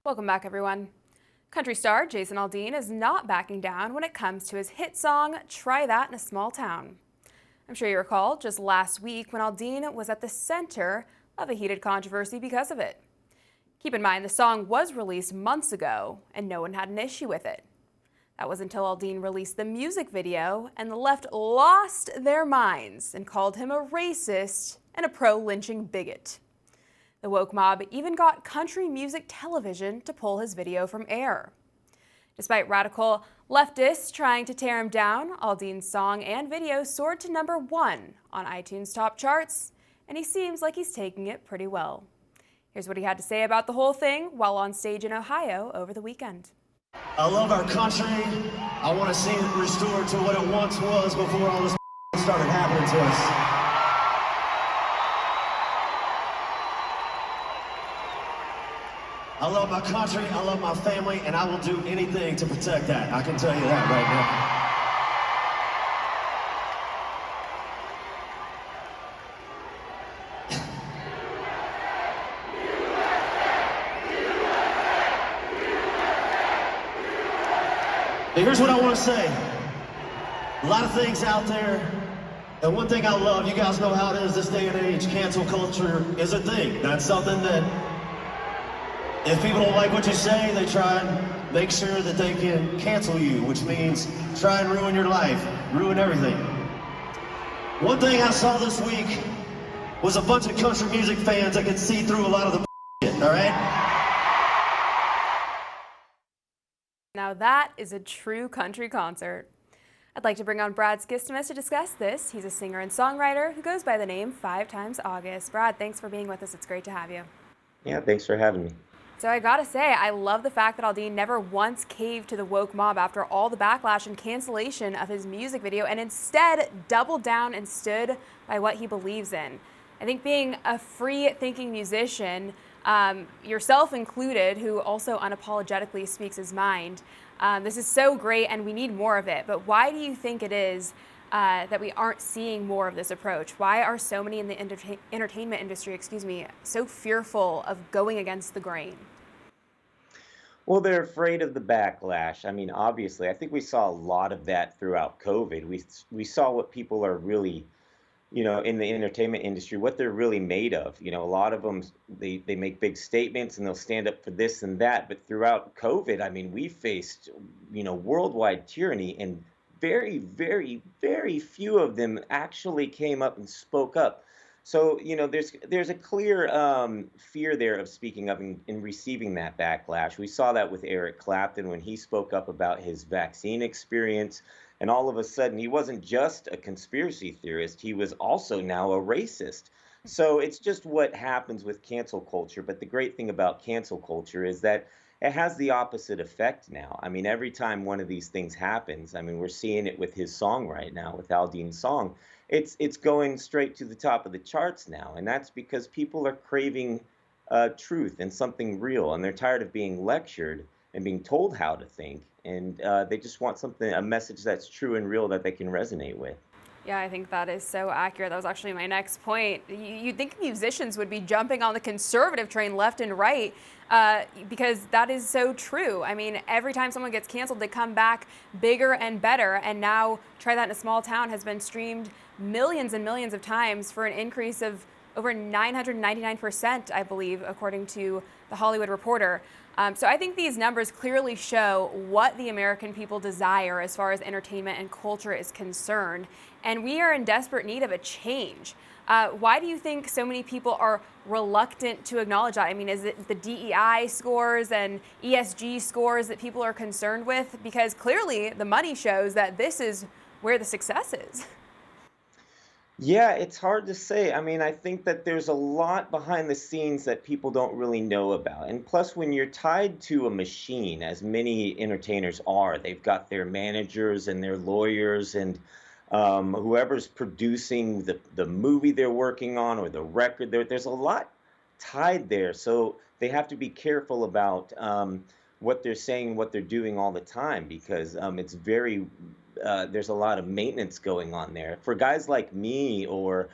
Welcome back, everyone. Country star Jason Aldean is not backing down when it comes to his hit song, Try That in a Small Town. I'm sure you recall just last week when Aldean was at the center of a heated controversy because of it. Keep in mind, the song was released months ago and no one had an issue with it. That was until Aldean released the music video and the left lost their minds and called him a racist and a pro-lynching bigot. The woke mob even got country music television to pull his video from air. Despite radical leftists trying to tear him down, Aldean's song and video soared to #1 on iTunes top charts, and he seems like he's taking it pretty well. Here's what he had to say about the whole thing while on stage in Ohio over the weekend. I love our country. I want to see it restored to what it once was before all this started happening to us. I love my country, I love my family, and I will do anything to protect that. I can tell you that right now. But here's what I want to say. A lot of things out there, and one thing I love, you guys know how it is this day and age, cancel culture is a thing. That's something that if people don't like what you say, they try and make sure that they can cancel you, which means try and ruin your life, ruin everything. One thing I saw this week was a bunch of country music fans that could see through a lot of the shit, all right? Now that is a true country concert. I'd like to bring on Brad Skistimus to discuss this. He's a singer and songwriter who goes by the name 5 Times August. Brad, thanks for being with us. It's great to have you. Yeah, thanks for having me. So I gotta say, I love the fact that Aldean never once caved to the woke mob after all the backlash and cancellation of his music video, and instead doubled down and stood by what he believes in. I think being a free-thinking musician, yourself included, who also unapologetically speaks his mind, this is so great and we need more of it. But why do you think it is that we aren't seeing more of this approach? Why are so many in the entertainment industry, so fearful of going against the grain? Well, they're afraid of the backlash. I mean, obviously, I think we saw a lot of that throughout COVID. We saw what people are really, in the entertainment industry, what they're really made of. A lot of them, they make big statements and they'll stand up for this and that. But throughout COVID, I mean, we faced, worldwide tyranny, and very, very, very few of them actually came up and spoke up. So, there's a clear fear there of speaking up and receiving that backlash. We saw that with Eric Clapton when he spoke up about his vaccine experience. And all of a sudden, he wasn't just a conspiracy theorist, he was also now a racist. So it's just what happens with cancel culture. But the great thing about cancel culture is that it has the opposite effect now. I mean, every time one of these things happens, I mean, we're seeing it with his song right now, with Aldean's song. It's going straight to the top of the charts now. And that's because people are craving truth and something real. And they're tired of being lectured and being told how to think. And they just want a message that's true and real that they can resonate with. Yeah, I think that is so accurate. That was actually my next point. You'd think musicians would be jumping on the conservative train left and right because that is so true. I mean, every time someone gets canceled, they come back bigger and better. And now Try That in a Small Town has been streamed millions and millions of times for an increase of over 999%, I believe, according to The Hollywood Reporter. So I think these numbers clearly show what the American people desire as far as entertainment and culture is concerned. And we are in desperate need of a change. Why do you think so many people are reluctant to acknowledge that? I mean, is it the DEI scores and ESG scores that people are concerned with? Because clearly the money shows that this is where the success is. Yeah, it's hard to say. I mean, I think that there's a lot behind the scenes that people don't really know about. And plus, when you're tied to a machine, as many entertainers are, they've got their managers and their lawyers and whoever's producing the movie they're working on or the record. There's a lot tied there. So they have to be careful about what they're saying, what they're doing all the time, because it's very there's a lot of maintenance going on there. For guys like me or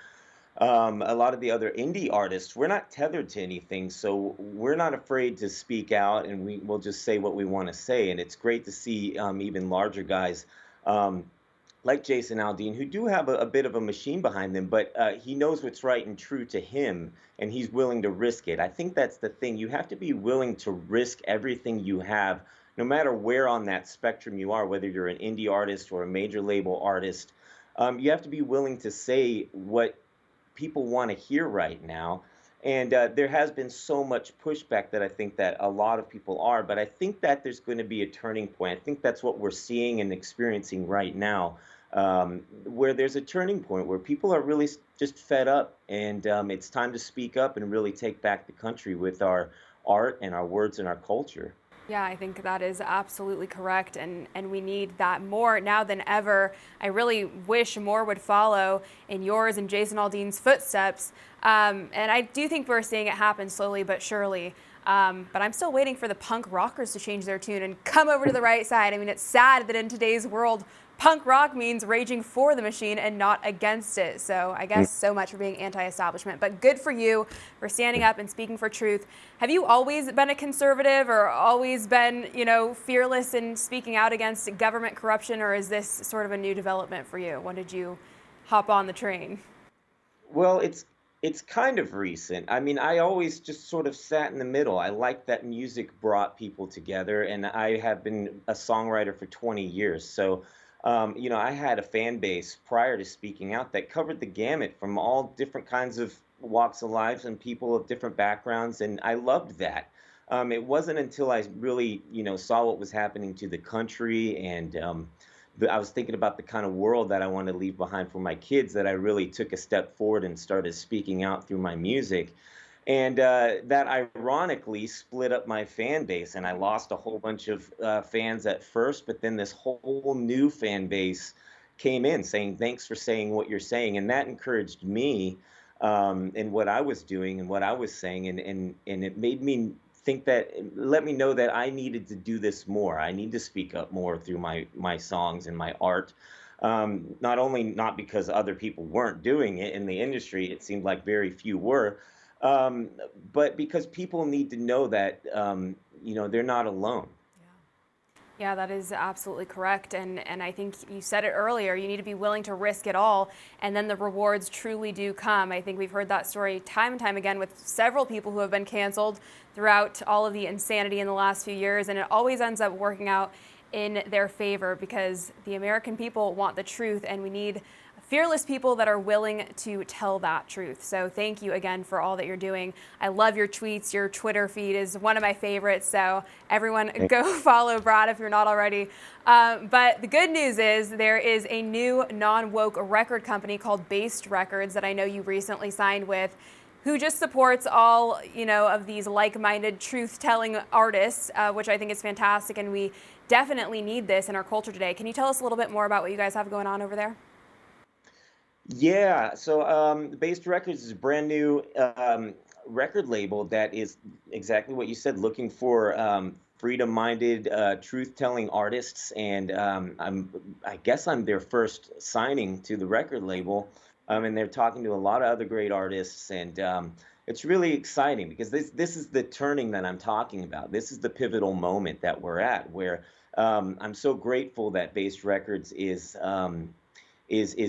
a lot of the other indie artists, we're not tethered to anything, so we're not afraid to speak out, and we will just say what we want to say. And it's great to see even larger guys um, like Jason Aldean, who do have a bit of a machine behind them, but he knows what's right and true to him, and he's willing to risk it. I think that's the thing. You have to be willing to risk everything you have, no matter where on that spectrum you are, whether you're an indie artist or a major label artist. You have to be willing to say what people want to hear right now. And there has been so much pushback that I think that a lot of people are, but I think that there's going to be a turning point. I think that's what we're seeing and experiencing right now, where there's a turning point where people are really just fed up, and it's time to speak up and really take back the country with our art and our words and our culture. Yeah, I think that is absolutely correct, and we need that more now than ever. I really wish more would follow in yours and Jason Aldean's footsteps, and I do think we're seeing it happen slowly but surely. But I'm still waiting for the punk rockers to change their tune and come over to the right side. I mean, it's sad that in today's world, punk rock means raging for the machine and not against it. So I guess so much for being anti-establishment, but good for you for standing up and speaking for truth. Have you always been a conservative, or always been, fearless in speaking out against government corruption, or is this sort of a new development for you? When did you hop on the train? Well, it's kind of recent. I mean, I always just sort of sat in the middle. I liked that music brought people together, and I have been a songwriter for 20 years. So I had a fan base prior to speaking out that covered the gamut from all different kinds of walks of life and people of different backgrounds, and I loved that. It wasn't until I really, saw what was happening to the country, and I was thinking about the kind of world that I want to leave behind for my kids, that I really took a step forward and started speaking out through my music. And that ironically split up my fan base, and I lost a whole bunch of fans at first, but then this whole new fan base came in saying, thanks for saying what you're saying. And that encouraged me in what I was doing and what I was saying. And it made me think that, let me know that I needed to do this more. I need to speak up more through my songs and my art. Not because other people weren't doing it in the industry, it seemed like very few were, but because people need to know that, they're not alone. Yeah, that is absolutely correct. And I think you said it earlier, you need to be willing to risk it all, and then the rewards truly do come. I think we've heard that story time and time again with several people who have been canceled throughout all of the insanity in the last few years, and it always ends up working out in their favor because the American people want the truth, and we need fearless people that are willing to tell that truth. So thank you again for all that you're doing. I love your tweets. Your Twitter feed is one of my favorites. So everyone go follow Brad if you're not already. But the good news is there is a new non-woke record company called Baste Records that I know you recently signed with, who just supports all, of these like-minded truth-telling artists, which I think is fantastic. And we definitely need this in our culture today. Can you tell us a little bit more about what you guys have going on over there? Yeah, so Baste Records is a brand new record label that is exactly what you said, looking for freedom-minded, truth-telling artists, and I guess I'm their first signing to the record label, and they're talking to a lot of other great artists, and it's really exciting because this is the turning that I'm talking about. This is the pivotal moment that we're at, where I'm so grateful that Baste Records is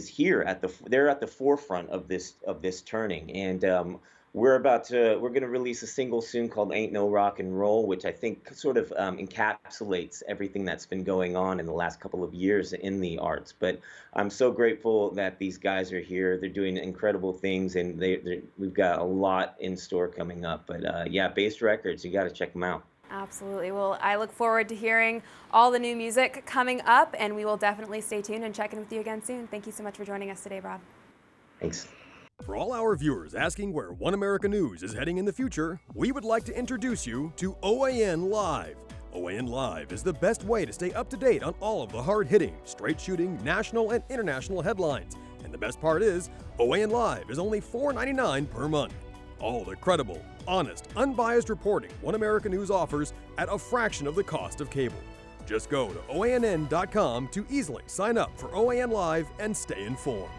here they're at the forefront of this turning, and we're going to release a single soon called Ain't No Rock and Roll, which I think sort of encapsulates everything that's been going on in the last couple of years in the arts. But I'm so grateful that these guys are here. They're doing incredible things, and we've got a lot in store coming up. But yeah, Baste Records, you got to check them out. Absolutely. Well, I look forward to hearing all the new music coming up, and we will definitely stay tuned and check in with you again soon. Thank you so much for joining us today, Brad. Thanks. For all our viewers asking where One America News is heading in the future, we would like to introduce you to OANN Live. OANN Live is the best way to stay up to date on all of the hard-hitting, straight-shooting, national and international headlines. And the best part is, OANN Live is only $4.99 per month. All the credible, honest, unbiased reporting One America News offers at a fraction of the cost of cable. Just go to OANN.com to easily sign up for OANN Live and stay informed.